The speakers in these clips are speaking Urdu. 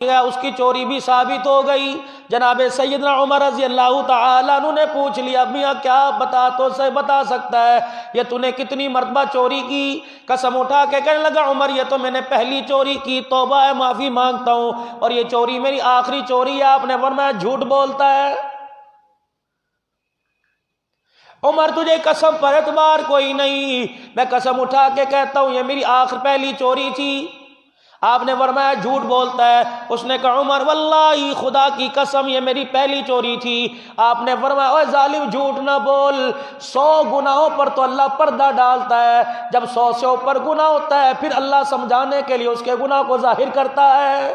اس کی چوری بھی ثابت ہو گئی۔ جناب سیدنا عمر رضی اللہ تعالیٰ عنہ نے پوچھ لیا، میاں کیا بتا سکتا ہے یہ تو نے کتنی مرتبہ چوری کی؟ قسم اٹھا کے کہنے لگا، عمر یہ تو میں نے پہلی چوری کی، توبہ ہے، معافی مانگتا ہوں، اور یہ چوری میری آخری چوری ہے۔ آپ نے فرمایا جھوٹ بولتا ہے عمر، تجھے قسم پر اعتبار کوئی نہیں، میں قسم اٹھا کے کہتا ہوں یہ میری پہلی چوری تھی۔ آپ نے فرمایا جھوٹ بولتا ہے۔ اس نے کہا عمر واللہ خدا کی قسم یہ میری پہلی چوری تھی۔ آپ نے فرمایا اوے ظالم جھوٹ نہ بول، 100 گناہوں پر تو اللہ پردہ ڈالتا ہے، جب 100 سے اوپر گناہ ہوتا ہے پھر اللہ سمجھانے کے لیے اس کے گناہ کو ظاہر کرتا ہے۔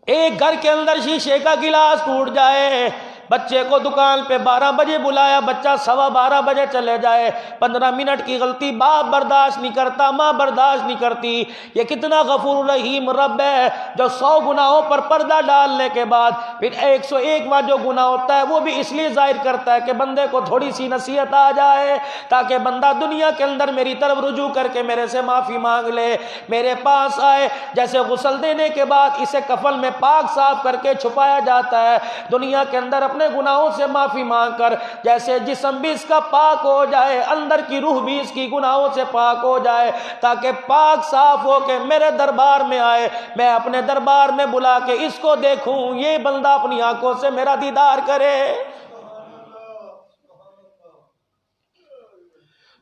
ایک گھر کے اندر شیشے کا گلاس ٹوٹ جائے، بچے کو دکان پہ 12 بجے بلایا، بچہ 12:15 بجے چلے جائے، 15 منٹ کی غلطی باپ برداشت نہیں کرتا، ماں برداشت نہیں کرتی۔ یہ کتنا غفور رحیم رب ہے جو 100 گناہوں پر پردہ ڈالنے کے بعد پھر 101واں جو گناہ ہوتا ہے وہ بھی اس لیے ظاہر کرتا ہے کہ بندے کو تھوڑی سی نصیحت آ جائے، تاکہ بندہ دنیا کے اندر میری طرف رجوع کر کے میرے سے معافی مانگ لے، میرے پاس آئے۔ جیسے غسل دینے کے بعد اسے کفن میں پاک صاف کر کے چھپایا جاتا ہے، دنیا کے اندر اپنے گناہوں سے معافی مانگ کر جیسے جسم بھی اس کا پاک ہو جائے، اندر کی روح بھی اس کی گناہوں سے پاک ہو جائے، تاکہ پاک صاف ہو کے میرے دربار میں آئے، میں اپنے دربار میں بلا کے اس کو دیکھوں، یہ بندہ اپنی آنکھوں سے میرا دیدار کرے۔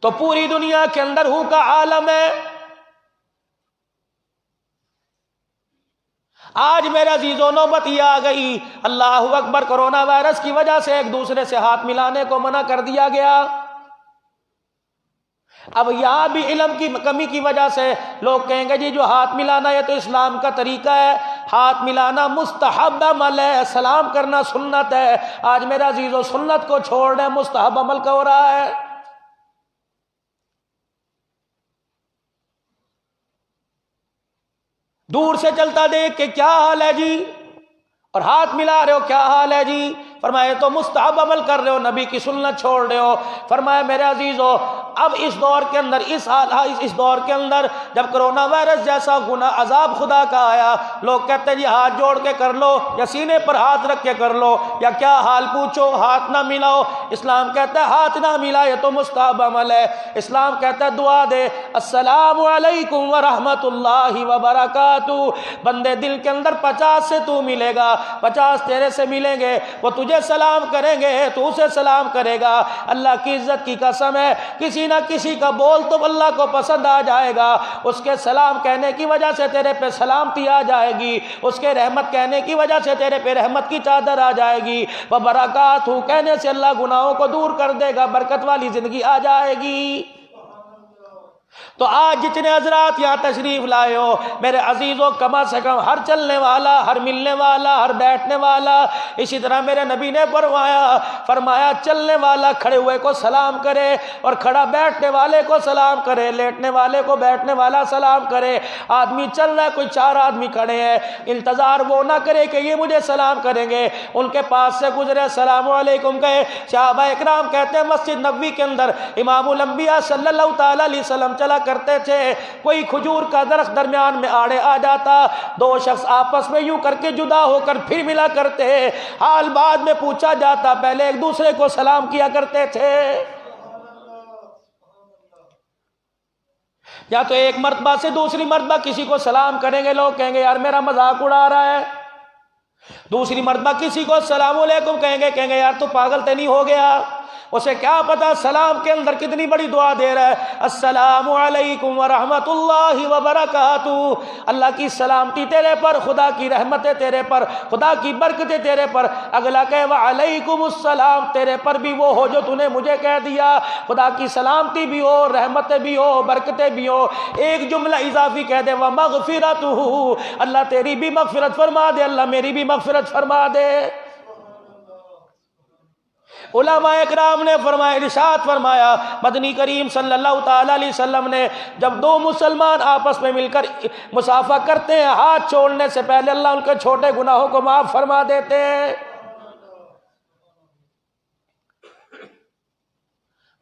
تو پوری دنیا کے اندر ہو کا عالم ہے۔ آج میرے عزیزوں نوبت یہ آ گئی، اللہ اکبر، کرونا وائرس کی وجہ سے ایک دوسرے سے ہاتھ ملانے کو منع کر دیا گیا۔ اب یہاں بھی علم کی کمی کی وجہ سے لوگ کہیں گے جی جو ہاتھ ملانا یہ تو اسلام کا طریقہ ہے، ہاتھ ملانا مستحب عمل ہے، سلام کرنا سنت ہے۔ آج میرے عزیزوں سنت کو چھوڑ رہے، مستحب عمل کا ہو رہا ہے۔ دور سے چلتا دیکھ کے کیا حال ہے جی، اور ہاتھ ملا رہے ہو کیا حال ہے جی؟ فرمایا تو مستحب عمل کر رہے ہو، نبی کی سنت چھوڑ رہے ہو۔ فرمایا میرے عزیزو اب اس دور کے اندر اس دور کے اندر جب کرونا وائرس جیسا گناہ عذاب خدا کا آیا، لوگ کہتے ہیں جی ہاتھ جوڑ کے کر لو، یا سینے پر ہاتھ رکھ کے کر لو، یا کیا حال پوچھو، ہاتھ نہ ملاؤ۔ اسلام کہتا ہے ہاتھ نہ ملا یہ تو مستحب عمل ہے۔ اسلام کہتا ہے دعا دے، السلام علیکم ورحمۃ اللہ وبرکاتہ۔ بندے دل کے اندر 50 سے تو ملے گا، 50 تیرے سے ملیں گے، وہ تجھے سلام کریں گے، تو اسے سلام کرے گا۔ اللہ کی عزت کی قسم ہے کسی نہ کسی کا بول تو اللہ کو پسند آ جائے گا، اس کے سلام کہنے کی وجہ سے تیرے پہ سلامتی آ جائے گی، اس کے رحمت کہنے کی وجہ سے تیرے پہ رحمت کی چادر آ جائے گی، وبرکاتہ کہنے سے اللہ گناہوں کو دور کر دے گا، برکت والی زندگی آ جائے گی۔ تو آج جتنے حضرات یہاں تشریف لائے ہو میرے عزیزوں، کم سے کم ہر چلنے والا، ہر ملنے والا، ہر بیٹھنے والا، اسی طرح میرے نبی نے فرمایا چلنے والا کھڑے ہوئے کو سلام کرے، اور کھڑا بیٹھنے والے کو سلام کرے، لیٹنے والے کو بیٹھنے والا سلام کرے۔ آدمی چل رہا ہے، کوئی 4 آدمی کھڑے ہیں، انتظار وہ نہ کرے کہ یہ مجھے سلام کریں گے، ان کے پاس سے گزرے السلام علیکم کہے۔ صحابہ اکرام کہتے ہیں مسجد نبوی کے اندر امام الانبیاء صلی اللہ تعالی علیہ وسلم چلا کرتے تھے، کوئی کھجور کا درخت درمیان میں آڑے آ جاتا، 2 شخص آپس میں یوں کر کے جدا ہو کر پھر ملا کرتے، حال بعد میں پوچھا جاتا، پہلے ایک دوسرے کو سلام کیا کرتے تھے۔ یا تو ایک مرتبہ سے دوسری مرتبہ کسی کو سلام کریں گے، لوگ کہیں گے یار میرا مذاق اڑا رہا ہے، دوسری مرتبہ کسی کو السلام علیکم کہیں گے یار تو پاگل تو نہیں ہو گیا، اسے کیا پتا سلام کے اندر کتنی بڑی دعا دے رہا ہے، السلام علیکم ورحمۃ اللہ وبرکاتہ، اللہ کی سلامتی تیرے پر، خدا کی رحمتیں تیرے پر، خدا کی برکتیں تیرے پر۔ اگلا کہے وعلیکم السلام، تیرے پر بھی وہ ہو جو تو نے مجھے کہہ دیا، خدا کی سلامتی بھی ہو، رحمتیں بھی ہو، برکتیں بھی ہو۔ ایک جملہ اضافی کہہ دے ومغفرتہ، اللہ تیری بھی مغفرت فرما دے، اللہ میری بھی مغفرت فرما دے۔ علماء اکرام نے ارشاد فرمایا، مدنی کریم صلی اللہ تعالی علیہ وسلم نے جب 2 مسلمان آپس میں مل کر مصافحہ کرتے ہیں، ہاتھ چھوڑنے سے پہلے اللہ ان کے چھوٹے گناہوں کو معاف فرما دیتے ہیں۔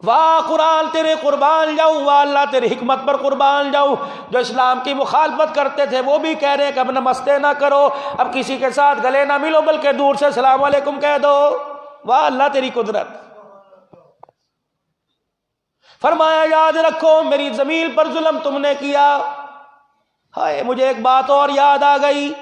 واہ قرآن تیرے قربان جاؤں، واہ اللہ تیری حکمت پر قربان جاؤں۔ جو اسلام کی مخالفت کرتے تھے وہ بھی کہہ رہے ہیں کہ اب نمستے نہ کرو، اب کسی کے ساتھ گلے نہ ملو، بلکہ دور سے السلام علیکم کہہ دو۔ واہ اللہ تیری قدرت۔ فرمایا یاد رکھو میری زمین پر ظلم تم نے کیا۔ ہائے مجھے ایک بات اور یاد آ گئی،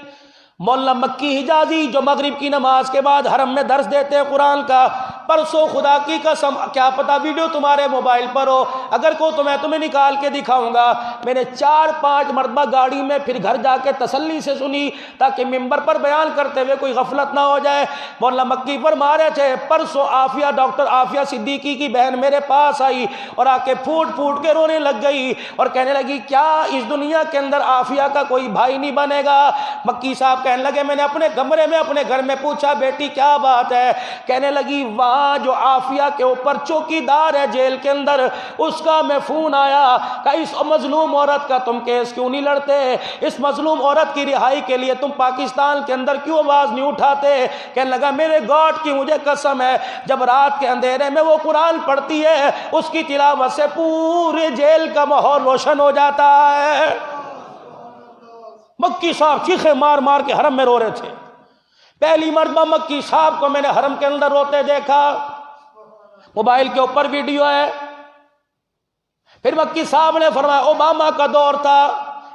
مولانا مکی حجازی جو مغرب کی نماز کے بعد حرم میں درس دیتے ہیں قرآن کا، پرسوں خدا کی قسم کیا پتا ویڈیو تمہارے موبائل پر ہو، اگر کو تو میں تمہیں نکال کے دکھاؤں گا، میں نے 4-5 مرتبہ گاڑی میں پھر گھر جا کے تسلی سے سنی تاکہ ممبر پر بیان کرتے ہوئے کوئی غفلت نہ ہو جائے۔ مولانا مکی فرما رہے تھے پرسوں عافیہ ڈاکٹر عافیہ صدیقی کی بہن میرے پاس آئی اور آ کے پھوٹ پھوٹ کے رونے لگ گئی اور کہنے لگی کیا اس دنیا کے اندر عافیہ کا کوئی بھائی نہیں بنے گا؟ مکی صاحب کہنے لگے میں نے اپنے کمرے میں اپنے گھر میں پوچھا بیٹی کیا بات ہے؟ کہنے لگی وہاں جو عافیہ کے اوپر چوکی دار ہے جیل کے اندر، اس کا میں فون آیا کہ اس مظلوم عورت کا تم کیس کیوں نہیں لڑتے، اس مظلوم عورت کی رہائی کے لیے تم پاکستان کے اندر کیوں آواز نہیں اٹھاتے؟ کہنے لگا میرے گاڈ کی مجھے قسم ہے جب رات کے اندھیرے میں وہ قرآن پڑھتی ہے اس کی تلاوت سے پورے جیل کا ماحول روشن ہو جاتا ہے۔ مکی صاحب چیخے مار مار کے حرم میں رو رہے تھے۔ پہلی مرتبہ مکی صاحب کو میں نے حرم کے اندر روتے دیکھا، موبائل کے اوپر ویڈیو ہے۔ پھر مکی صاحب نے فرمایا اوباما کا دور تھا،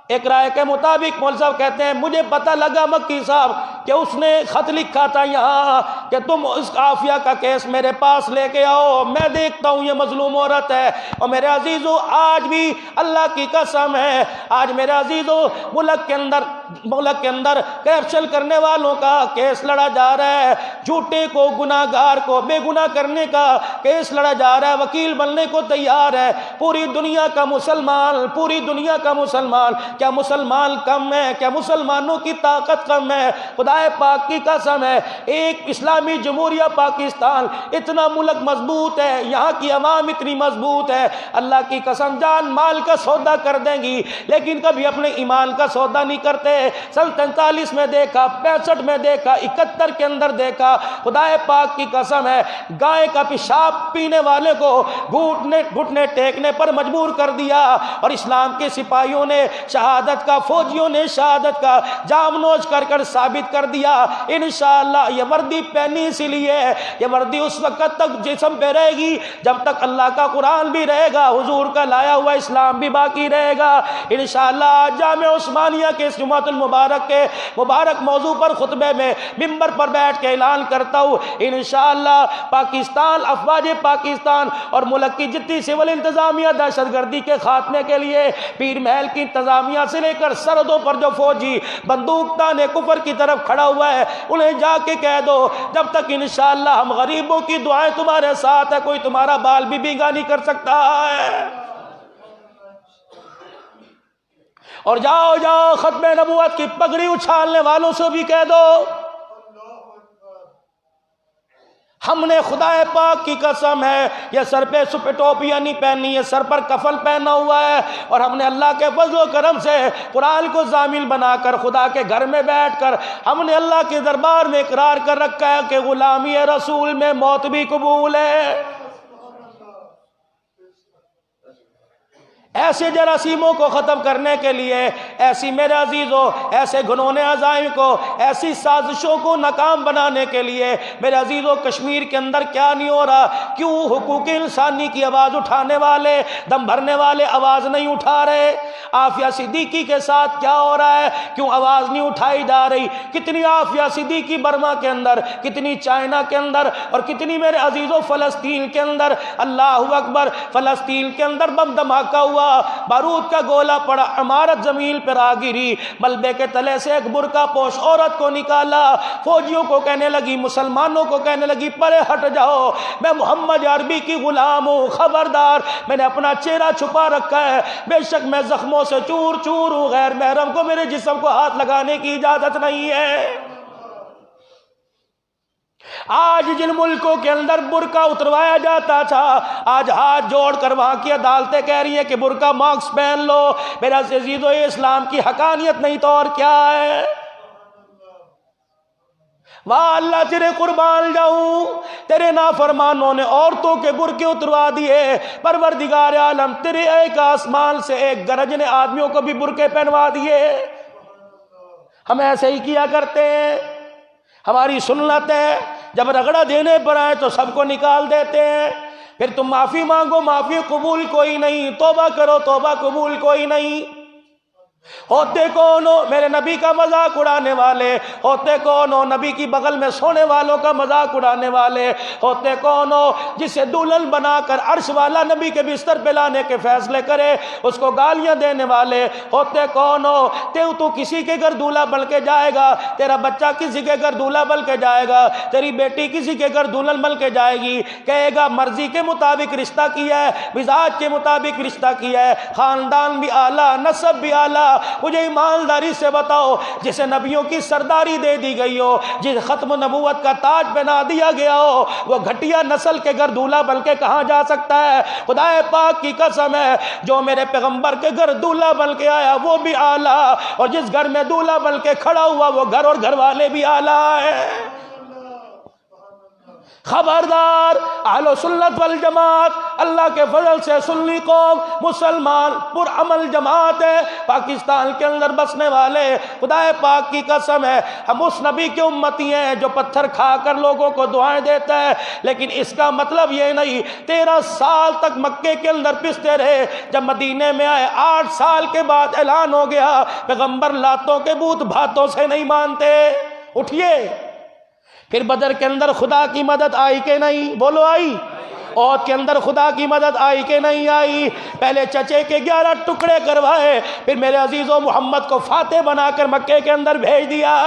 ایک رائے کے مطابق مول صاحب کہتے ہیں مجھے پتہ لگا مکی صاحب کہ اس نے خط لکھا تھا یہاں کہ تم اس عافیہ کا کیس میرے پاس لے کے آؤ، میں دیکھتا ہوں یہ مظلوم عورت ہے۔ اور میرے عزیزو آج بھی اللہ کی قسم ہے، آج میرے عزیزو ملک کے اندر کیپشن کرنے والوں کا کیس لڑا جا رہا ہے، جھوٹے کو گناہگار کو بے گناہ کرنے کا کیس لڑا جا رہا ہے، وکیل بننے کو تیار ہے پوری دنیا کا مسلمان، پوری دنیا کا مسلمان۔ کیا مسلمان کم ہے؟ کیا مسلمانوں کی طاقت کم ہے؟ خدا پاک کی قسم ہے ایک اسلامی جمہوریہ پاکستان اتنا ملک مضبوط ہے، یہاں کی عوام اتنی مضبوط ہے، اللہ کی قسم جان مال کا سودا کر دیں گی لیکن کبھی اپنے ایمان کا سودا نہیں کرتے۔ سن 43 میں دیکھا، 65 میں دیکھا، 71 کے اندر دیکھا، خدا پاک کی قسم ہے گائے کا پیشاب پینے والے کو گھٹنے ٹیکنے پر مجبور کر دیا اور اسلام کے سپاہیوں نے شہادت کا، فوجیوں نے شہادت کا جام نوش کر کر ثابت کر دیا۔ انشاءاللہ یہ وردی پہنی اسی لیے، یہ وردی اس وقت تک جسم پہ رہے گی جب تک اللہ کا قرآن بھی رہے گا، حضور کا لایا ہوا اسلام بھی باقی رہے گا۔ انشاءاللہ جامعہ عثمانیہ کے اس جمعۃ المبارک کے مبارک موضوع پر خطبے میں ممبر پر بیٹھ کے اعلان کرتا ہوں انشاءاللہ پاکستان، افواج پاکستان اور ملک کی جتنی سول انتظامیہ دہشت گردی کے خاتمے کے لیے پیر محل کی انتظامیہ سے لے کر سرحدوں پر جو فوجی بندوق تانے کفر کی طرف کھڑا ہوا ہے انہیں جا کے کہہ دو جب تک انشاءاللہ ہم غریبوں کی دعائیں تمہارے ساتھ ہے کوئی تمہارا بال بھی بھیگا نہیں کر سکتا ہے۔ اور جاؤ جاؤ ختم نبوت کی پگڑی اچھالنے والوں سے بھی کہہ دو ہم نے خدا پاک کی قسم ہے یہ سر پہ سپہ ٹوپیاں نہیں پہنی ہے، سر پر کفن پہنا ہوا ہے اور ہم نے اللہ کے فضل و کرم سے قرآن کو ضامن بنا کر خدا کے گھر میں بیٹھ کر ہم نے اللہ کے دربار میں اقرار کر رکھا ہے کہ غلامی رسول میں موت بھی قبول ہے۔ ایسے جراثیموں کو ختم کرنے کے لیے، ایسی میرے عزیزوں ایسے گھنونے عزائم کو، ایسی سازشوں کو ناکام بنانے کے لیے میرے عزیزوں کشمیر کے اندر کیا نہیں ہو رہا؟ کیوں حقوق انسانی کی آواز اٹھانے والے، دم بھرنے والے آواز نہیں اٹھا رہے؟ عافیہ صدیقی کے ساتھ کیا ہو رہا ہے؟ کیوں آواز نہیں اٹھائی جا رہی؟ کتنی عافیہ صدیقی برما کے اندر، کتنی چائنا کے اندر اور کتنی میرے عزیزوں فلسطین کے اندر، اللہ اکبر، فلسطین کے اندر بم دھماکہ ہوا، بارود کا گولہ پڑا، عمارت زمین پر آ گری، ملبے کے تلے سے ایک برقع پوش عورت کو نکالا، فوجیوں کو کہنے لگی، مسلمانوں کو کہنے لگی پرے ہٹ جاؤ، میں محمد عربی کی غلام ہوں، خبردار میں نے اپنا چہرہ چھپا رکھا ہے، بے شک میں زخموں سے چور چور ہوں، غیر محرم کو میرے جسم کو ہاتھ لگانے کی اجازت نہیں ہے۔ آج جن ملکوں کے اندر برقع اتروایا جاتا تھا آج ہاتھ جوڑ کر وہاں کی عدالتیں کہہ رہی ہیں کہ برقع ماسک پہن لو۔ میرا عزیزو یہ اسلام کی حقانیت نہیں تو اور کیا ہے؟ واہ اللہ تیرے قربان جاؤں، تیرے نافرمانوں نے عورتوں کے برقع اتروا دیے، پروردگار عالم تیرے ایک آسمان سے ایک گرجنے آدمیوں کو بھی برقع پہنوا دیے۔ ہم ایسے ہی کیا کرتے ہیں، ہماری سنت ہے جب رگڑا دینے پر آئے تو سب کو نکال دیتے ہیں، پھر تم معافی مانگو معافی قبول کوئی نہیں، توبہ کرو توبہ قبول کوئی نہیں۔ ہوتے کون ہو؟ میرے نبی کا مذاق اڑانے والے۔ ہوتے کون ہو؟ نبی کی بغل میں سونے والوں کا مذاق اڑانے والے۔ ہوتے کون ہو؟ جسے دلہن بنا کر عرش والا نبی کے بستر پہ لانے کے فیصلے کرے اس کو گالیاں دینے والے۔ ہوتے کون ہو؟ تو کسی کے گھر دولہا بن کے جائے گا، تیرا بچہ کسی کے گھر دولہا بن کے جائے گا، تیری بیٹی کسی کے گھر دلہن بن کے جائے گی، کہے گا مرضی کے مطابق رشتہ کیا ہے، مزاج کے مطابق رشتہ کیا ہے، خاندان بھی اعلیٰ، نسب بھی اعلیٰ۔ مجھے ایمانداری سے بتاؤ، جسے نبیوں کی سرداری دے دی گئی ہو، جس ختم نبوت کا تاج پہنا دیا گیا ہو، وہ گھٹیا نسل کے گھر دولہا بن کے کہاں جا سکتا ہے؟ خدا پاک کی قسم ہے جو میرے پیغمبر کے گھر دولہا بن کے آیا وہ بھی اعلیٰ، اور جس گھر میں دولہا بن کے کھڑا ہوا وہ گھر اور گھر والے بھی اعلیٰ ہیں۔ خبردار، اہل سنت والجماعت اللہ کے فضل سے سنی قوم، مسلمان پرعمل جماعت ہے، پاکستان کے اندر بسنے والے۔ خدا پاک کی قسم ہے ہم اس نبی کے امتی ہیں جو پتھر کھا کر لوگوں کو دعائیں دیتا ہے، لیکن اس کا مطلب یہ نہیں 13 سال تک مکے کے اندر پستے رہے، جب مدینے میں آئے 8 سال کے بعد اعلان ہو گیا پیغمبر لاتوں کے بوت بھاتوں سے نہیں مانتے۔ اٹھیے، پھر بدر کے اندر خدا کی مدد آئی کہ نہیں؟ بولو آئی؟ عہد کے اندر خدا کی مدد آئی کہ نہیں آئی؟ پہلے چچے کے 11 ٹکڑے کروائے، پھر میرے عزیزوں محمد کو فاتح بنا کر مکے کے اندر بھیج دیا۔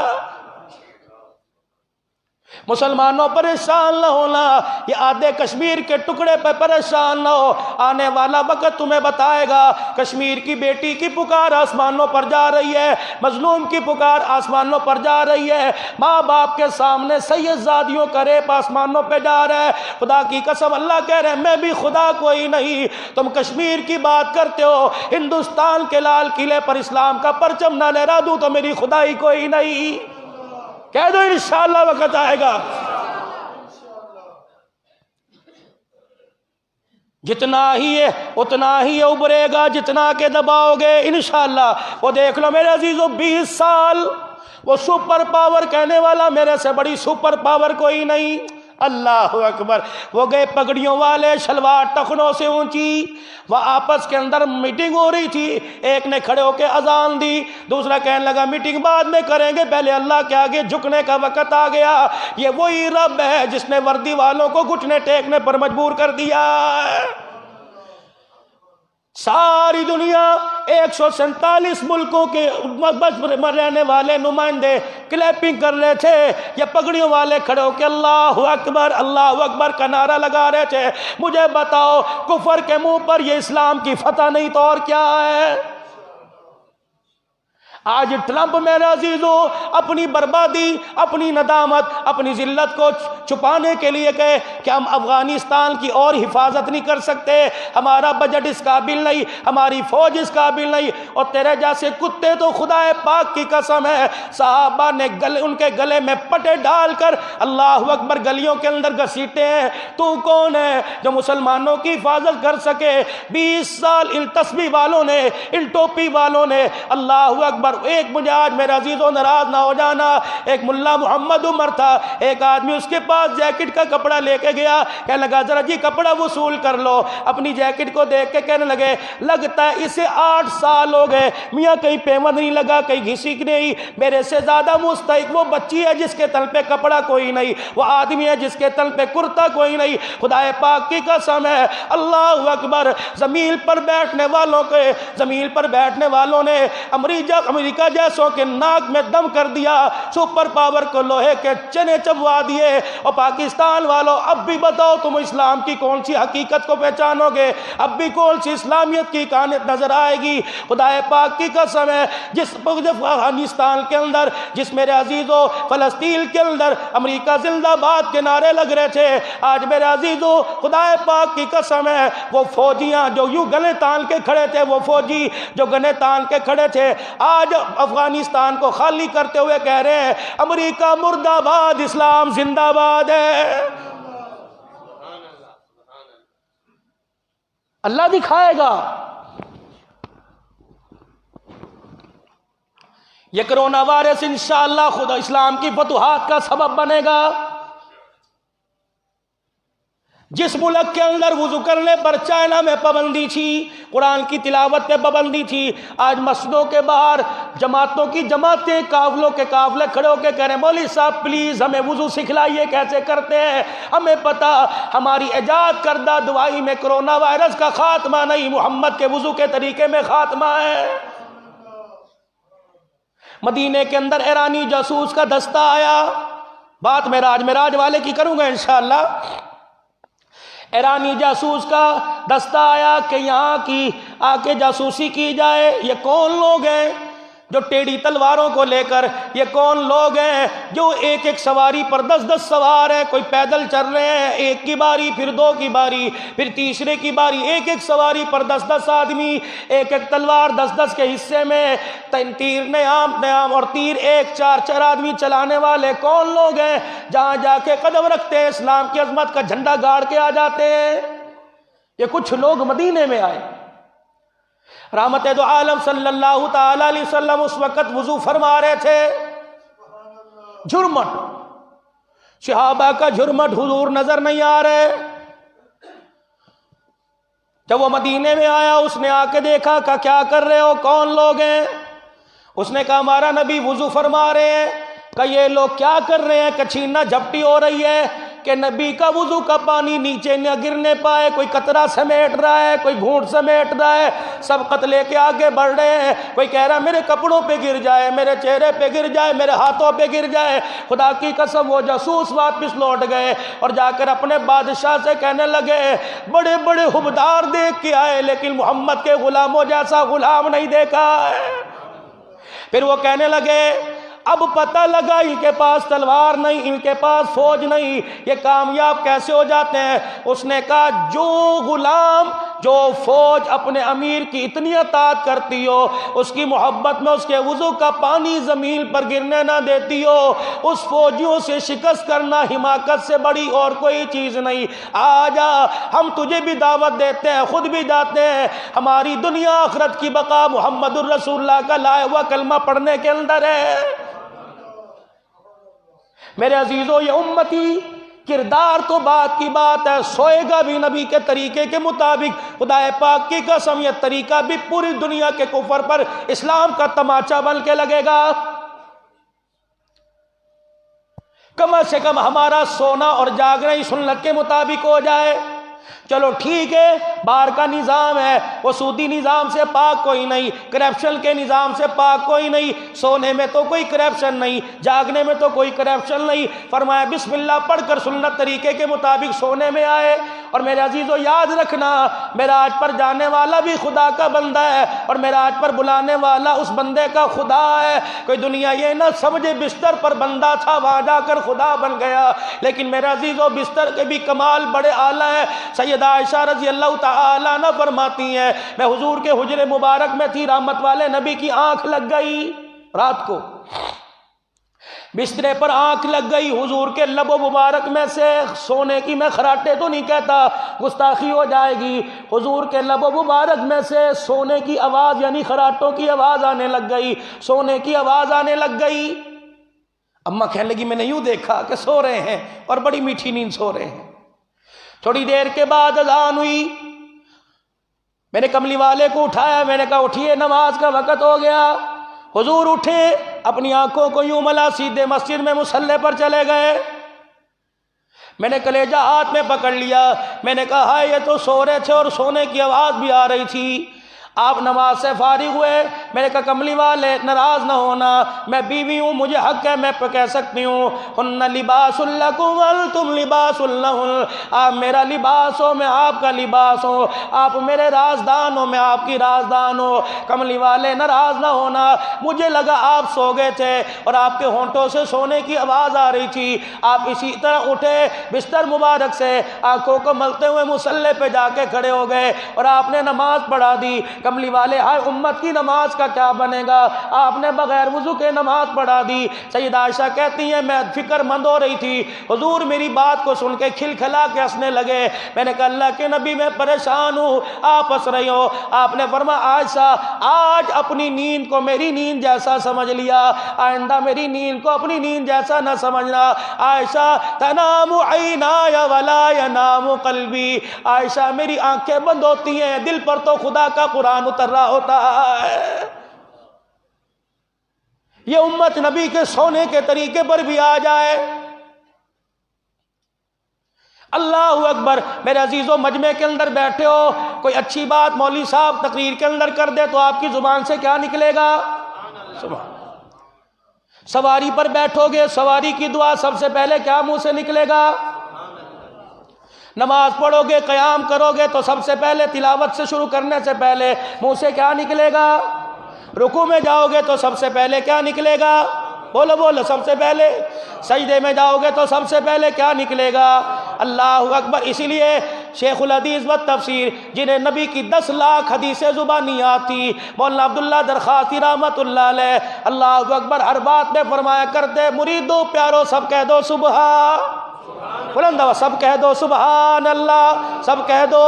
مسلمانوں پریشان نہ ہونا، یہ آدھے کشمیر کے ٹکڑے پہ پریشان نہ ہو، آنے والا وقت تمہیں بتائے گا۔ کشمیر کی بیٹی کی پکار آسمانوں پر جا رہی ہے، مظلوم کی پکار آسمانوں پر جا رہی ہے، ماں باپ کے سامنے سید زادیوں کا ریپ آسمانوں پہ جا رہا ہے۔ خدا کی قسم اللہ کہہ رہے ہیں میں بھی خدا کوئی نہیں، تم کشمیر کی بات کرتے ہو، ہندوستان کے لال قلعے پر اسلام کا پرچم نہ لہرا دوں تو میری خدائی کوئی نہیں۔ کہہ دو انشاءاللہ وقت آئے گا۔ جتنا ہی ہے اتنا ہی ابھرے گا، جتنا کہ دباؤ گے انشاءاللہ۔ وہ دیکھ لو میرے عزیزو 20 سال وہ سپر پاور کہنے والا میرے سے بڑی سپر پاور کوئی نہیں۔ اللہ اکبر، وہ گئے پگڑیوں والے، شلوار ٹخنوں سے اونچی، وہ آپس کے اندر میٹنگ ہو رہی تھی، ایک نے کھڑے ہو کے اذان دی، دوسرا کہنے لگا میٹنگ بعد میں کریں گے، پہلے اللہ کے آگے جھکنے کا وقت آ گیا۔ یہ وہی رب ہے جس نے وردی والوں کو گھٹنے ٹیکنے پر مجبور کر دیا۔ ساری دنیا 147 ملکوں کے رہنے والے نمائندے کلیپنگ کر رہے تھے، یہ پگڑیوں والے کھڑے ہو کے اللہ اکبر کا نعرہ لگا رہے تھے۔ مجھے بتاؤ کفر کے منہ پر یہ اسلام کی فتح نہیں تو اور کیا ہے؟ آج ٹرمپ میرے عزیزو اپنی بربادی، اپنی ندامت، اپنی ذلت کو چھپانے کے لیے کہے کہ ہم افغانستان کی اور حفاظت نہیں کر سکتے، ہمارا بجٹ اس قابل نہیں، ہماری فوج اس قابل نہیں، اور تیرے جیسے کتے تو خدا پاک کی قسم ہے صحابہ نے ان کے گلے میں پٹے ڈال کر اللہ اکبر گلیوں کے اندر گھسیٹے ہیں۔ تو کون ہے جو مسلمانوں کی حفاظت کر سکے؟ 20 سال ان تسبیح والوں نے، ان ٹوپی والوں نے، اللہ اکبر۔ ایک مجھے آج میرے عزیزوں ناراض نہ ہو جانا، ایک ملا محمد عمر تھا، ایک آدمی اس کے پاس جیکٹ کا کپڑا لے کے گیا، کہنے لگا ذرا جی کپڑا وصول کر لو، اپنی جیکٹ کو دیکھ کے کہنے لگے لگتا ہے اسے 8 سال ہو گئے میاں، کہیں پیمند نہیں لگا، کہیں گھسی نہیں، میرے سے زیادہ مستحق وہ بچی ہے جس کے تن پہ کپڑا کوئی نہیں، وہ آدمی ہے جس کے تن پہ کرتا کوئی نہیں۔ خدا پاک کی قسم ہے اللہ اکبر، زمین پر بیٹھنے والوں نے امریکہ جیسوں کے ناک میں دم کر دیا، سپر پاور کو لوہے کے چنے چبوا دیے۔ اور پاکستان والوں اب بھی بتاؤ تم اسلام کی کون سی حقیقت کو پہچانو گے؟ اب بھی کون سی اسلامیت کی کانت نظر آئے گی؟ خدا پاک کی قسم ہے جس افغانستان کے اندر، جس میرے عزیزو فلسطین کے اندر امریکہ زندہ باد کے نعرے لگ رہے تھے، آج میرے عزیزو خدا پاک کی قسم ہے وہ فوجیاں جو یوں گلے تان کے کھڑے تھے، وہ فوجی جو گنے تان کے کھڑے تھے، آج آج افغانستان کو خالی کرتے ہوئے کہہ رہے ہیں امریکہ مرد آباد، اسلام زندہ باد ہے۔ اللہ دکھائے گا۔ یہ کرونا وائرس انشاءاللہ خدا اسلام کی فتوحات کا سبب بنے گا۔ جس ملک کے اندر وضو کرنے پر چائنا میں پابندی تھی، قرآن کی تلاوت پہ پابندی تھی، آج مسجدوں کے باہر جماعتوں کی جماعتیں، قافلوں کے قافلے کھڑے ہو کے کہہ رہے ہیں مولوی صاحب پلیز ہمیں وضو سکھلائیے کیسے کرتے ہیں، ہمیں پتہ ہماری ایجاد کردہ دوائی میں کرونا وائرس کا خاتمہ نہیں، محمد کے وضو کے طریقے میں خاتمہ ہے۔ مدینے کے اندر ایرانی جاسوس کا دستہ آیا، بات معراج والے کی کروں گا انشاءاللہ۔ ایرانی جاسوس کا دستہ آیا کہ یہاں کی آ کے جاسوسی کی جائے۔ یہ کون لوگ ہیں جو ٹیڑھی تلواروں کو لے کر، یہ کون لوگ ہیں جو ایک ایک سواری پر 10 سوار ہیں، کوئی پیدل چل رہے ہیں، ایک کی باری پھر دو کی باری پھر تیسرے کی باری، ایک ایک سواری پر 10 آدمی، ایک ایک تلوار 10 کے حصے میں، تیر نیام اور تیر ایک 4 آدمی چلانے والے کون لوگ ہیں؟ جہاں جا کے قدم رکھتے ہیں اسلام کی عظمت کا جھنڈا گاڑ کے آ جاتے ہیں۔ یہ کچھ لوگ مدینے میں آئے، رحمت دو عالم صلی اللہ تعالی علیہ وسلم اس وقت وضو فرما رہے تھے، جھرمٹ صحابہ کا جھرمٹ حضور نظر نہیں آ رہے۔ جب وہ مدینے میں آیا اس نے آ کے دیکھا کہ کیا کر رہے ہو، کون لوگ ہیں؟ اس نے کہا ہمارا نبی وضو فرما رہے ہیں۔ کہ یہ لوگ کیا کر رہے ہیں کہ چھیننا جھپٹی ہو رہی ہے کہ نبی کا وضو کا پانی نیچے نہ گرنے پائے، کوئی قطرہ سمیٹ رہا ہے، کوئی گھونٹ سمیٹ رہا ہے، سبقت لے کے آگے بڑھ رہے ہیں۔ کوئی کہہ رہا ہے میرے کپڑوں پہ گر جائے، میرے چہرے پہ گر جائے، میرے ہاتھوں پہ گر جائے۔ خدا کی قسم وہ جاسوس واپس لوٹ گئے اور جا کر اپنے بادشاہ سے کہنے لگے بڑے بڑے حبدار دیکھ کے آئے لیکن محمد کے غلاموں جیسا غلام نہیں دیکھا ہے۔ پھر وہ کہنے لگے اب پتہ لگا ان کے پاس تلوار نہیں، ان کے پاس فوج نہیں، یہ کامیاب کیسے ہو جاتے ہیں؟ اس نے کہا جو غلام جو فوج اپنے امیر کی اتنی اطاعت کرتی ہو، اس کی محبت میں اس کے وضو کا پانی زمین پر گرنے نہ دیتی ہو، اس فوجیوں سے شکست کرنا حماقت سے بڑی اور کوئی چیز نہیں۔ آجا ہم تجھے بھی دعوت دیتے ہیں، خود بھی جاتے ہیں، ہماری دنیا آخرت کی بقا محمد الرسول اللہ کا لایا ہوا کلمہ پڑھنے کے اندر ہے۔ میرے عزیزو یہ امتی کردار تو بات کی بات ہے، سوئے گا بھی نبی کے طریقے کے مطابق، خدا پاک کی قسم یہ طریقہ بھی پوری دنیا کے کفر پر اسلام کا تماچا بن کے لگے گا۔ کم سے کم ہمارا سونا اور جاگنا ہی سنت کے مطابق ہو جائے۔ چلو ٹھیک ہے، باہر کا نظام ہے، وہ سودی نظام سے پاک کوئی نہیں، کرپشن کے نظام سے پاک کوئی نہیں، سونے میں تو کوئی کرپشن نہیں، جاگنے میں تو کوئی کرپشن نہیں۔ فرمایا بسم اللہ پڑھ کر سنت طریقے کے مطابق سونے میں آئے۔ اور میرے عزیزو یاد رکھنا معراج پر جانے والا بھی خدا کا بندہ ہے اور معراج پر بلانے والا اس بندے کا خدا ہے۔ کوئی دنیا یہ نہ سمجھے بستر پر بندہ تھا وہاں جا کر خدا بن گیا، لیکن میرے عزیزو بستر کے بھی کمال بڑے اعلیٰ ہیں۔ سیدہ عائشہ رضی اللہ تعالی عنہ فرماتی ہیں میں حضور کے حجرے مبارک میں تھی، رحمت والے نبی کی آنکھ لگ گئی، رات کو بسترے پر آنکھ لگ گئی، حضور کے لب و مبارک میں سے سونے کی، میں خراٹے تو نہیں کہتا گستاخی ہو جائے گی، حضور کے لب و مبارک میں سے سونے کی آواز یعنی خراٹوں کی آواز آنے لگ گئی، سونے کی آواز آنے لگ گئی۔ اماں کہنے لگی میں نے یوں دیکھا کہ سو رہے ہیں اور بڑی میٹھی نیند سو رہے ہیں۔ تھوڑی دیر کے بعد اذان ہوئی، میں نے کملی والے کو اٹھایا، میں نے کہا اٹھیے نماز کا وقت ہو گیا۔ حضور اٹھے، اپنی آنکھوں کو یوں ملا، سیدھے مسجد میں مصلی پر چلے گئے۔ میں نے کلیجہ ہاتھ میں پکڑ لیا، میں نے کہا ہائے یہ تو سو رہے تھے اور سونے کی آواز بھی آ رہی تھی۔ آپ نماز سے فارغ ہوئے، میں نے کہا کملی والے ناراض نہ ہونا، میں بیوی ہوں، مجھے حق ہے، میں کہہ سکتی ہوں ہن لباس لکم وانتم لباس لہن، آپ میرا لباس ہو میں آپ کا لباس ہوں، آپ میرے رازدان ہو میں آپ کی رازدان ہوں۔ کملی والے ناراض نہ ہونا، مجھے لگا آپ سو گئے تھے اور آپ کے ہونٹوں سے سونے کی آواز آ رہی تھی، آپ اسی طرح اٹھے بستر مبارک سے، آنکھوں کو ملتے ہوئے مصلی پہ جا کے کھڑے ہو گئے اور آپ نے نماز پڑھا دی۔ کملی والے ہائے امت کی نماز کا کیا بنے گا، آپ نے بغیر وضو کے نماز پڑھا دی۔ سیدہ عائشہ کہتی ہیں میں فکر مند ہو رہی تھی، حضور میری بات کو سن کے کھلکھلا کے ہنسنے لگے۔ میں نے کہا اللہ کے نبی میں پریشان ہوں، آپ ہنس رہی ہو۔ آپ نے فرمایا عائشہ آج اپنی نیند کو میری نیند جیسا سمجھ لیا، آئندہ میری نیند کو اپنی نیند جیسا نہ سمجھنا۔ عائشہ تنام عینایا ولا ینام قلبی، عائشہ میری آنکھیں بند ہوتی ہیں، دل پر تو خدا کا قرآن اتر رہا ہوتا ہے۔ یہ امت نبی کے سونے کے طریقے پر بھی آ جائے۔ اللہ اکبر۔ میرے عزیزو مجمع کے اندر بیٹھے ہو، کوئی اچھی بات مولوی صاحب تقریر کے اندر کر دے تو آپ کی زبان سے کیا نکلے گا؟ سبحان۔ سواری پر بیٹھو گے، سواری کی دعا سب سے پہلے کیا منہ سے نکلے گا؟ نماز پڑھو گے، قیام کرو گے تو سب سے پہلے تلاوت سے شروع کرنے سے پہلے منہ سے کیا نکلے گا؟ رکوع میں جاؤ گے تو سب سے پہلے کیا نکلے گا؟ بولو بولو سب سے پہلے۔ سجدے میں جاؤ گے تو سب سے پہلے کیا نکلے گا؟ اللہ اکبر۔ اسی لیے شیخ الحدیث و تفسیر جنہیں نبی کی 10 لاکھ حدیثیں زبانیات تھی، مولانا عبداللہ درخاستی رحمت اللہ علیہ، اللہ اکبر، ہر بات میں فرمایا کرتے مریدو پیارو سب کہہ دو سبحان، بلند آواز سب کہہ دو سبحان اللہ، سب کہہ دو۔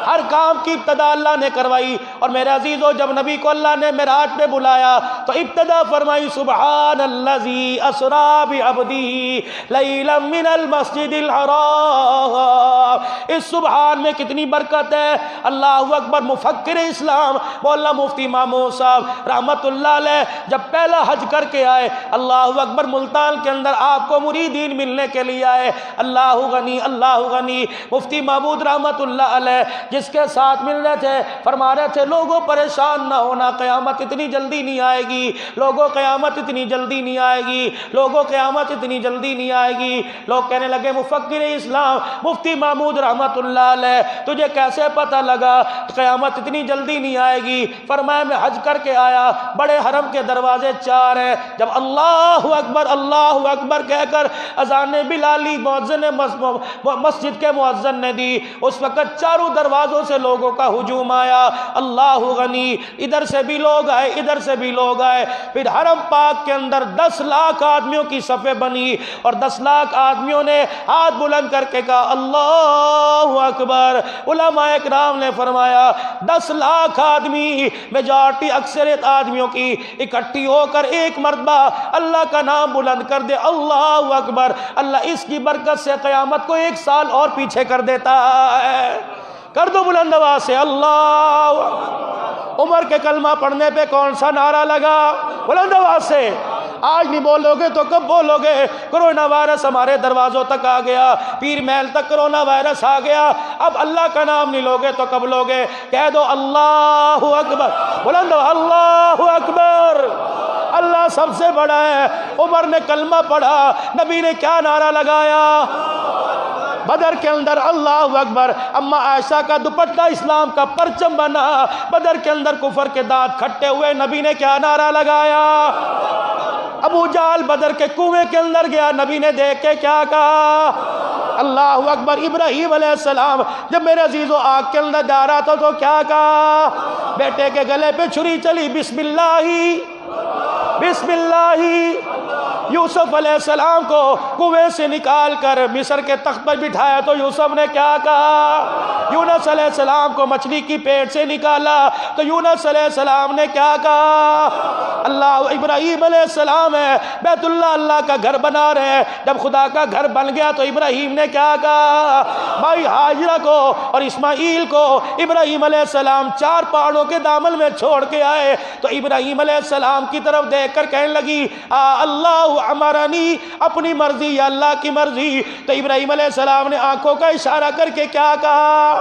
ہر کام کی ابتدا اللہ نے کروائی، اور میرے عزیزو جب نبی کو اللہ نے معراج پہ بلایا تو ابتدا فرمائی سبحان الذی اسری بعبدہ لیلا من المسجد الحرام۔ اس سبحان میں کتنی برکت ہے۔ اللہ اکبر۔ مفکر اسلام مولانا مفتی مامون صاحب رحمت اللہ علیہ جب پہلا حج کر کے آئے، اللہ اکبر، ملتان کے اندر آپ کو مریدین ملنے کے لیے آئے، اللہ غنی اللہ غنی، مفتی محمود رحمت اللہ علیہ جس کے ساتھ مل رہے تھے فرما رہے تھے لوگوں پریشان نہ ہونا، قیامت اتنی جلدی نہیں آئے گی، لوگوں قیامت اتنی جلدی نہیں آئے گی، لوگوں قیامت اتنی جلدی نہیں آئے گی۔ لوگ کہنے لگے مفکر اسلام مفتی محمود رحمت اللہ علیہ تجھے کیسے پتہ لگا قیامت اتنی جلدی نہیں آئے گی؟ فرمایا میں حج کر کے آیا، بڑے حرم کے دروازے 4 ہیں، جب اللہ اکبر کہہ کر اذان بلالی مؤذن مسجد کے مؤذن نے دی، اس وقت چاروں دروازوں سے لوگوں کا ہجوم آیا، اللہ غنی، ادھر سے بھی لوگ آئے ادھر سے بھی لوگ آئے، پھر حرم پاک کے اندر 10 لاکھ آدمیوں کی صفیں بنی، اور 10 لاکھ آدمیوں نے ہاتھ بلند کر کے کہا اللہ اکبر۔ علماء اکرام نے فرمایا 10 لاکھ آدمی، میجارٹی اکثریت آدمیوں کی اکٹھی ہو کر ایک مرتبہ اللہ کا نام بلند کر دے اللہ اکبر، اللہ اس کی برکت سے قیامت کو 1 سال اور پیچھے کر دیتا ہے۔ کر دو بلند آواز سے اللہ۔ عمر کے کلمہ پڑھنے پہ کون سا نعرہ لگا؟ بلند آواز سے۔ آج نہیں بولو گے تو کب بولو گے؟ کرونا وائرس ہمارے دروازوں تک آ گیا، پیر محل تک کرونا وائرس آ گیا، اب اللہ کا نام نہیں لوگے تو کب لوگے؟ کہہ دو اللہ اکبر، بلند اللہ اکبر، اللہ سب سے بڑا ہے۔ عمر نے کلمہ پڑھا، نبی نے کیا نعرہ لگایا؟ بدر کے اندر اللہ اکبر، اما عائشہ کا دوپٹہ اسلام کا پرچم بنا، بدر کے اندر کفر کے دانت کھٹے ہوئے، نبی نے کیا نعرہ لگایا؟ ابو جہل بدر کے کنویں کے اندر گیا، نبی نے دیکھ کے کیا کہا؟ اللہ اکبر۔ ابراہیم علیہ السلام جب میرے عزیزو آگ کے اندر جا رہا تھا تو کیا کہا؟ بیٹے کے گلے پہ چھری چلی، بسم اللہ بسم اللہ۔ یوسف علیہ السلام کو کنویں سے نکال کر مصر کے تخت پر بٹھایا تو یوسف نے کیا کہا؟ یونس علیہ السلام کو مچھلی کی پیٹ سے نکالا تو یونس علیہ السلام نے کیا کہا؟ اللہ۔ ابراہیم علیہ السلام ہے بیت اللہ اللہ کا گھر بنا رہے ہیں، جب خدا کا گھر بن گیا تو ابراہیم نے کیا کہا؟ بھائی ہاجرہ کو اور اسماعیل کو ابراہیم علیہ السلام 4 پہاڑوں کے دامن میں چھوڑ کے آئے تو ابراہیم علیہ السلام کی طرف دیکھ کر کہنے لگی اللہ امرنی، اپنی مرضی یا اللہ کی مرضی؟ تو ابراہیم علیہ السلام نے آنکھوں کا اشارہ کر کے کیا کہا؟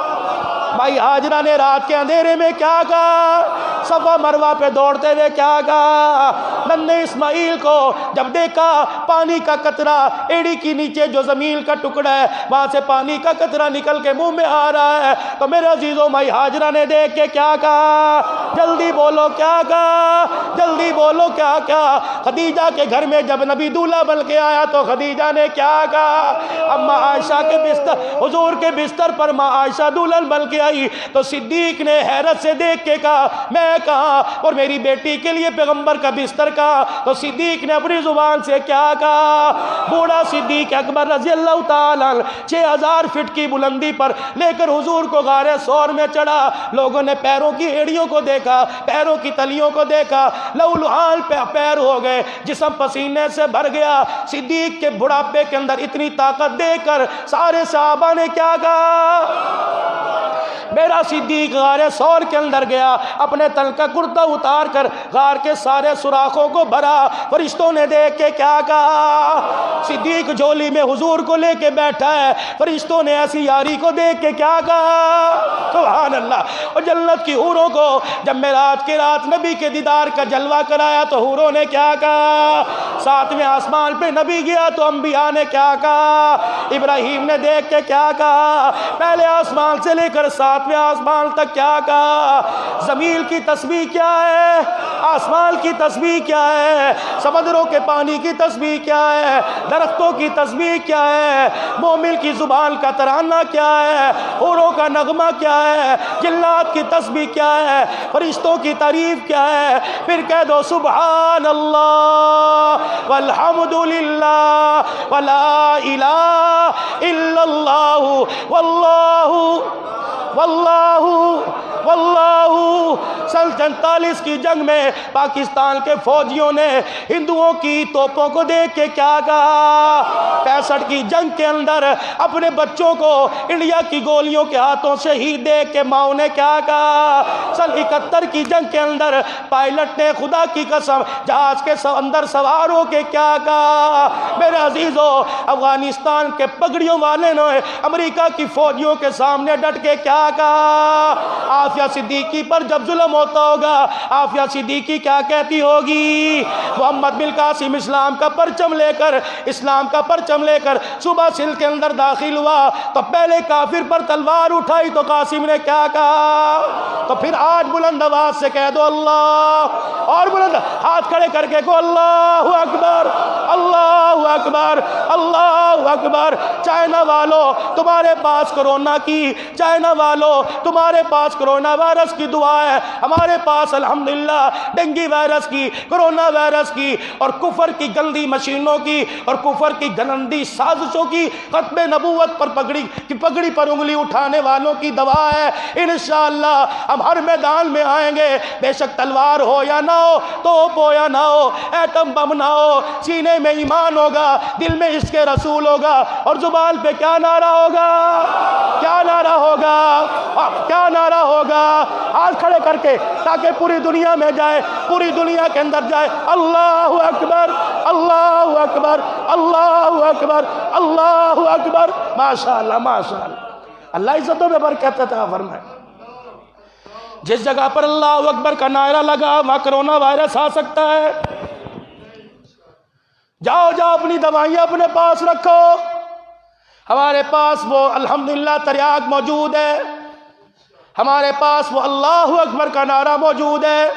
بھائی ہاجرہ نے رات کے اندھیرے میں کیا کہا؟ صفا مروہ پہ دوڑتے ہوئے کیا کہا؟ ننھے اسماعیل کو جب دیکھا پانی کا قطرہ ایڑی کی نیچے جو زمین کا ٹکڑا ہے وہاں سے پانی کا قطرہ نکل کے منہ میں آ رہا ہے تو میرے عزیزوں بھائی ہاجرہ نے دیکھ کے کیا کہا؟ جلدی بولو کیا کہا؟ جلدی بولو کیا کہا؟ خدیجہ کے گھر میں جب نبی دولہا بن کے آیا تو خدیجہ نے کیا کہا؟ اما عائشہ کے بستر، حضور کے بستر پر ماں عائشہ دلہن بن کے آئی تو صدیق نے حیرت سے دیکھ کے کہا میں کہاں، اور میری بیٹی کے لیے پیغمبر کا بستر کہا، تو صدیق نے اپنی زبان سے کیا کہا؟ بوڑھا صدیق اکبر رضی اللہ تعالیٰ 6000 فٹ کی بلندی پر لے کر حضور کو غار ثور میں چڑھا۔ لوگوں نے پیروں کی ایڑیوں کو دیکھا، پیروں کی تلیوں کو دیکھا، لہولہال پیر ہو گئے، جسم پسینے سے بھر گیا۔ صدیق کے بڑھاپے کے اندر اتنی طاقت دیکھ کر سارے صحابہ نے کیا کہا؟ میرا صدیق غار ثور کے اندر گیا، اپنے تن کا کرتا اتار کر غار کے سارے سوراخوں کو بھرا۔ فرشتوں نے دیکھ کے کیا کہا؟ صدیق جھولی میں حضور کو لے کے بیٹھا ہے۔ فرشتوں نے ایسی یاری کو دیکھ کے کیا کہا؟ سبحان اللہ۔ اور جنت کی حوروں کو جب معراج کی رات نبی کے دیدار کا جلوہ کرایا تو حوروں نے کیا کہا؟ 7ویں آسمان پہ نبی گیا تو انبیاء نے کیا کہا؟ ابراہیم نے دیکھ کے کیا کہا؟ پہلے آسمان سے لے کر 7ویں آسمان تک کیا کہا؟ زمین کی تسبیح کیا ہے؟ آسمان کی تسبیح کیا ہے؟ سمندروں کے پانی کی تسبیح کیا ہے؟ درختوں کی تسبیح کیا ہے؟ مومن کی زبان کا ترانہ کیا ہے؟ حوروں کا نغمہ کیا ہے؟ جنات کی تسبیح کیا ہے؟ فرشتوں کی تعریف کیا ہے؟ پھر کہہ دو سبحان اللہ والحمد للہ ولا الہ الا اللہ واللہ سن 47 کی جنگ میں پاکستان کے فوجیوں نے ہندوؤں کی توپوں کو دیکھ کے کیا کہا؟ 65 کی جنگ کے اندر اپنے بچوں کو انڈیا کی گولیوں کے ہاتھوں شہید دیکھ کے ماؤں نے کیا کہا؟ سن 71 کی جنگ کے اندر پائلٹ نے خدا کی قسم جہاز کے اندر سوار ہو کے کیا کہا؟ میرے عزیزو، افغانستان کے پگڑیوں والے نے امریکہ کی فوجیوں کے سامنے ڈٹ کے کیا کہا؟ آفیہ صدیقی پر جب ظلم ہوتا ہوگا آفیہ صدیقی کیا کہتی ہوگی؟ محمد بن قاسم اسلام کا پرچم لے کر صبح سندھ کے اندر داخل ہوا تو پہلے کافر پر تلوار اٹھائی تو قاسم نے کیا کہا؟ تو پھر آج بلند آواز سے کہہ دو اللہ، اور بلند ہاتھ کھڑے کر کے کو اللہ اکبر، اللہ اکبر، اللہ اکبر۔ چائنا والوں تمہارے پاس کرونا کی، چائنا والوں تمہارے پاس کرونا وائرس کی دعا ہے، ہمارے پاس الحمدللہ ڈینگی وائرس کی، کرونا وائرس کی، اور کفر کی گندی مشینوں کی اور کفر کی گندی سازشوں کی ختم نبوت پر پگڑی پر انگلی اٹھانے والوں کی دعا ہے۔ انشاءاللہ ہم ہر میدان میں آئیں گے، بے شک تلوار ہو یا نہ ہو، توپ ہو یا نہ ہو، ایٹم بم نہ ہو، سینے میں ایمان ہوگا، دل میں عشق رسول ہوگا، اور زبان پہ کیا نعرہ ہوگا؟ کیا نعرہ ہوگا؟ کیا نعرہ ہوگا؟ ہاتھ کھڑے کر کے تاکہ پوری دنیا میں جائے، پوری دنیا کے اندر جائے، اللہ اکبر، اللہ اکبر، اللہ اکبر، اللہ اکبر۔ ماشاءاللہ ماشاءاللہ، اللہ عزتوں میں برکت عطا فرمائے۔ جس جگہ پر اللہ اکبر کا نعرہ لگا وہاں کرونا وائرس آ سکتا ہے۔ جاؤ اپنی دوائیاں اپنے پاس رکھو، ہمارے پاس وہ الحمدللہ تریاق موجود ہے، ہمارے پاس وہ اللہ اکبر کا نعرہ موجود ہے۔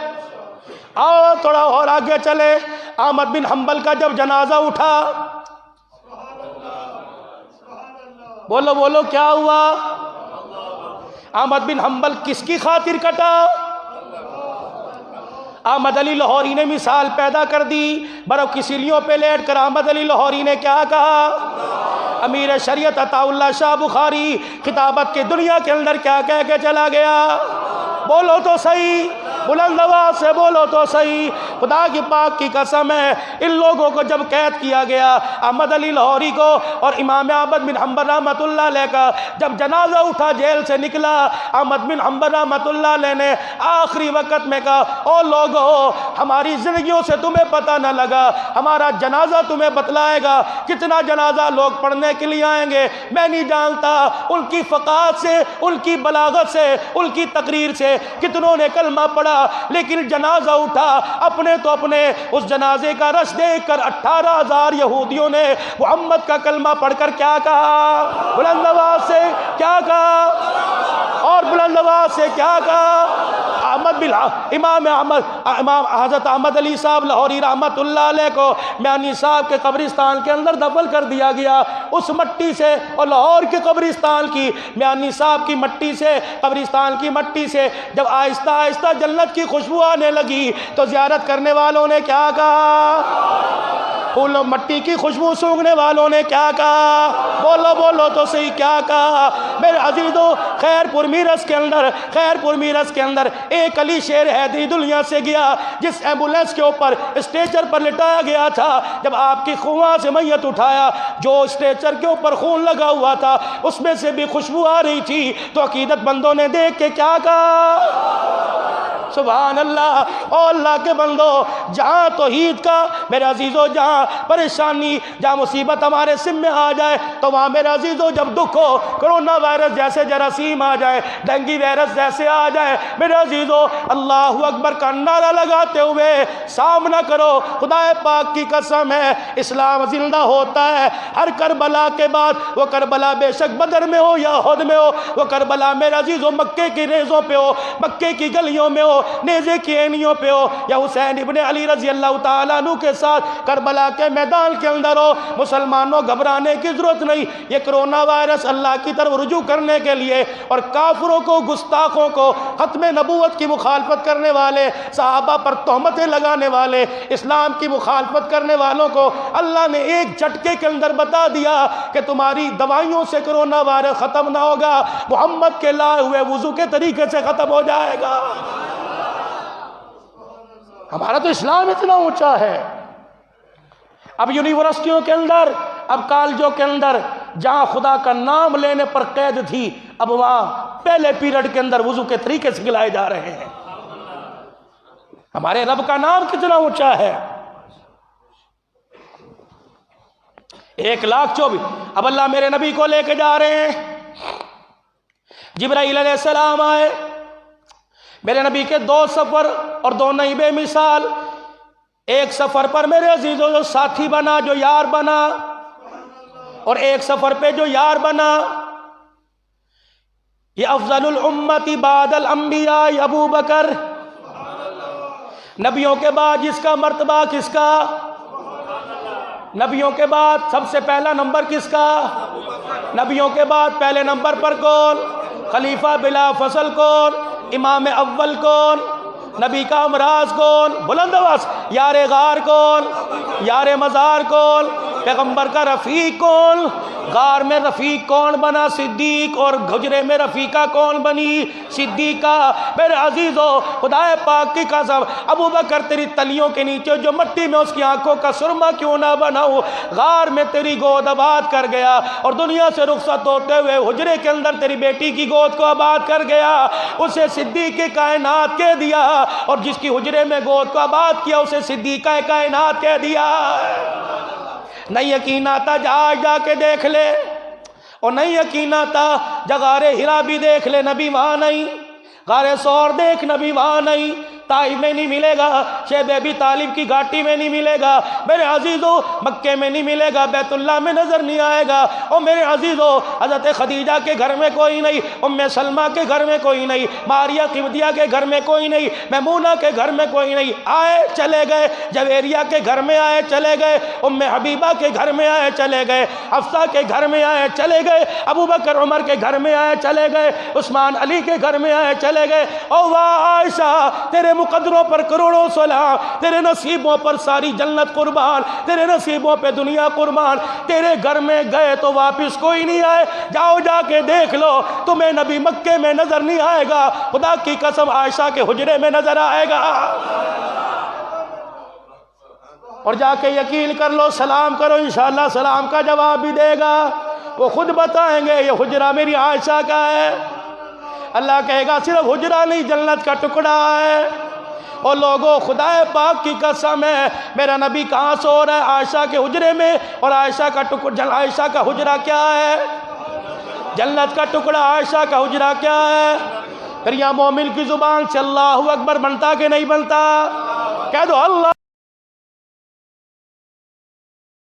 آؤ تھوڑا اور آگے چلے۔ احمد بن حنبل کا جب جنازہ اٹھا، بولو کیا ہوا؟ احمد بن حنبل کس کی خاطر کٹا؟ احمد علی لاہوری نے مثال پیدا کر دی، برف کی سیلیوں پہ لیٹ کر احمد علی لاہوری نے کیا کہا؟ امیر شریعت عطا اللہ شاہ بخاری خطابت کی دنیا کے اندر کیا کہہ کے چلا گیا؟ بولو تو صحیح، بلند آواز سے بولو تو صحیح۔ خدا کی پاک کی قسم ہے، ان لوگوں کو جب قید کیا گیا، احمد علی لاہوری کو اور امام احمد بن حنبل رحمۃ اللہ علیہ کا جب جنازہ اٹھا جیل سے نکلا، احمد بن حنبل رحمۃ اللہ علیہ نے آخری وقت میں کہا، او لوگو ہماری زندگیوں سے تمہیں پتہ نہ لگا، ہمارا جنازہ تمہیں بتلائے گا، کتنا جنازہ لوگ پڑھنے کے لیے آئیں گے میں نہیں جانتا۔ ان کی فقاہت سے، ان کی بلاغت سے، ان کی تقریر سے کتنوں نے کلمہ پڑھا، لیکن جنازہ اٹھا، اپنے تو اپنے اس جنازے کا رش دیکھ کر 18,000 یہودیوں نے محمد کا کلمہ پڑھ کر کیا کہا؟ بلند آواز سے کیا کہا؟ اور بلند آواز سے کیا کہا؟ امام حضرت احمد علی صاحب لاہوری رحمت اللہ علیہ کو میانی صاحب کے قبرستان کے اندر دفن کر دیا گیا. اس مٹی سے اور لاہور کے قبرستان کی میانی صاحب کی مٹی سے, قبرستان کی مٹی سے جب آہستہ آہستہ جنت کی خوشبو آنے لگی تو زیارت کرنے والوں نے کیا کہا؟ پھول مٹی کی خوشبو سونگھنے والوں نے کیا کہا؟ بولو بولو تو صحیح, کیا کہا؟ میرے عزیزو, خیر پور میرس کے اندر ایک علی شیر حیدری دنیا سے گیا جس ایمبولینس کے اوپر اسٹریچر پر لٹایا گیا تھا. جب آپ کی خواہاں سے میت اٹھایا, جو اسٹریچر کے اوپر خون لگا ہوا تھا اس میں سے بھی خوشبو آ رہی تھی, تو عقیدت بندوں نے دیکھ کے کیا کہا؟ سبحان اللہ. او اللہ کے بندو, جہاں توحید کا میرے عزیزو, جہاں پریشانی, جہاں مصیبت ہمارے سم میں آ جائے تو وہاں میرے عزیزو جب دکھ ہو, کرونا وائرس جیسے جراثیم آ جائے, ڈینگی وائرس جیسے آ جائے, میرے عزیزو اللہ اکبر کا نعرہ لگاتے ہوئے سامنا کرو. خدا پاک کی قسم ہے, اسلام زندہ ہوتا ہے. ہر کربلا کے بعد, وہ کربلا بے شک بدر میں ہو یا احد میں ہو, وہ کربلا میرے عزیزو مکے کی ریزوں پہ ہو, مکے کی گلیوں میں ہو, نیزے کی اینیوں پہ ہو, یا حسین ابن علی رضی اللہ تعالیٰ عنہ کے ساتھ کربلا کے میدان کے اندر ہو, مسلمانوں گھبرانے کی ضرورت نہیں. یہ کرونا وائرس اللہ کی طرف رجوع کرنے کے لیے اور کافروں کو, گستاخوں کو, ختم نبوت کی مخالفت کرنے والے, صحابہ پر تہمتیں لگانے والے, اسلام کی مخالفت کرنے والوں کو اللہ نے ایک جھٹکے کے اندر بتا دیا کہ تمہاری دوائیوں سے کرونا وائرس ختم نہ ہوگا, محمد کے لائے ہوئے وضو کے طریقے سے ختم ہو جائے گا. ہمارا تو اسلام اتنا اونچا ہے. اب یونیورسٹیوں کے اندر, اب کالجوں کے اندر جہاں خدا کا نام لینے پر قید تھی, اب وہاں پہلے پیریڈ کے اندر وضو کے طریقے سے کھلائے جا رہے ہیں. ہمارے رب کا نام کتنا اونچا ہے. 1,24,000. اب اللہ میرے نبی کو لے کے جا رہے ہیں. جبرائیل علیہ السلام آئے, میرے نبی کے 2 سفر اور 2 نئی مثال. ایک سفر پر میرے عزیزوں جو ساتھی بنا, جو یار بنا, اور ایک سفر پہ جو یار بنا, یہ افضل الامت بعد الانبیاء ابو بکر. نبیوں کے بعد جس کا مرتبہ کس کا؟ نبیوں کے بعد سب سے پہلا نمبر کس کا؟ نبیوں کے بعد پہلے نمبر پر کون؟ خلیفہ بلا فصل کون؟ امام اول کون؟ نبی کا امراض کون؟ بلند آواز. یار غار کون؟ یار مزار کون؟ پیغمبر کا رفیق کون؟ غار میں رفیق کون بنا؟ صدیق. اور حجرے میں رفیقہ کون بنی؟ صدیقہ. میرے عزیزو, خدا پاک کی قسم, ابو بکر تیری تلیوں کے نیچے جو مٹی میں اس کی آنکھوں کا سرما کیوں نہ بناؤں, غار میں تیری گود آباد کر گیا, اور دنیا سے رخصت ہوتے ہوئے حجرے کے اندر تیری بیٹی کی گود کو آباد کر گیا. اسے صدیق کائنات کہہ دیا, اور جس کی حجرے میں گود کو آباد کیا اسے صدیقہ کائنات کہہ دیا. نہیں یقین آتا جا کے دیکھ لے, اور نہیں یقین آتا جا غار ہرا بھی دیکھ لے, نبی وہاں نہیں. غار سور دیکھ, نبی وہاں نہیں. طائف میں نہیں ملے گا, شیب ابی طالب کی گھاٹی میں نہیں ملے گا, میرے عزیزو مکے میں نہیں ملے گا, بیت اللہ میں نظر نہیں آئے گا. اور میرے عزیزو حضرت خدیجہ کے گھر میں کوئی نہیں, ام سلمہ کے گھر میں کوئی نہیں, ماریہ قبطیہ کے گھر میں کوئی نہیں, میمونہ کے گھر میں کوئی نہیں. آئے چلے گئے, جویریہ کے گھر میں آئے چلے گئے, ام حبیبہ کے گھر میں آئے چلے گئے, حفصہ کے گھر میں آئے چلے گئے, ابو بکر عمر کے گھر میں آئے چلے گئے, عثمان علی کے گھر میں آئے چلے گئے. او واہ عائشہ, تیرے مقدروں پر کروڑوں سلام, تیرے نصیبوں پر ساری جنت قربان, تیرے نصیبوں پہ دنیا قربان. تیرے گھر میں گئے تو واپس کوئی نہیں آئے, جاؤ جا کے دیکھ لو, تمہیں نبی مکے میں نظر نہیں آئے گا, خدا کی قسم عائشہ کے حجرے میں نظر آئے گا. اور جا کے یقین کر لو, سلام کرو, انشاءاللہ سلام کا جواب بھی دے گا. وہ خود بتائیں گے یہ حجرہ میری عائشہ کا ہے. اللہ کہے گا صرف حجرہ نہیں, جنت کا ٹکڑا ہے. اور لوگوں خدا پاک کی قسم ہے, میرا نبی کہاں سو رہا ہے؟ عائشہ کے حجرے میں. اور عائشہ کا حجرہ کیا ہے؟ جنت کا ٹکڑا. عائشہ کا حجرہ کیا ہے؟ پھر یا مومن کی زبان سے اللہ اکبر بنتا کہ نہیں بنتا؟ کہہ دو اللہ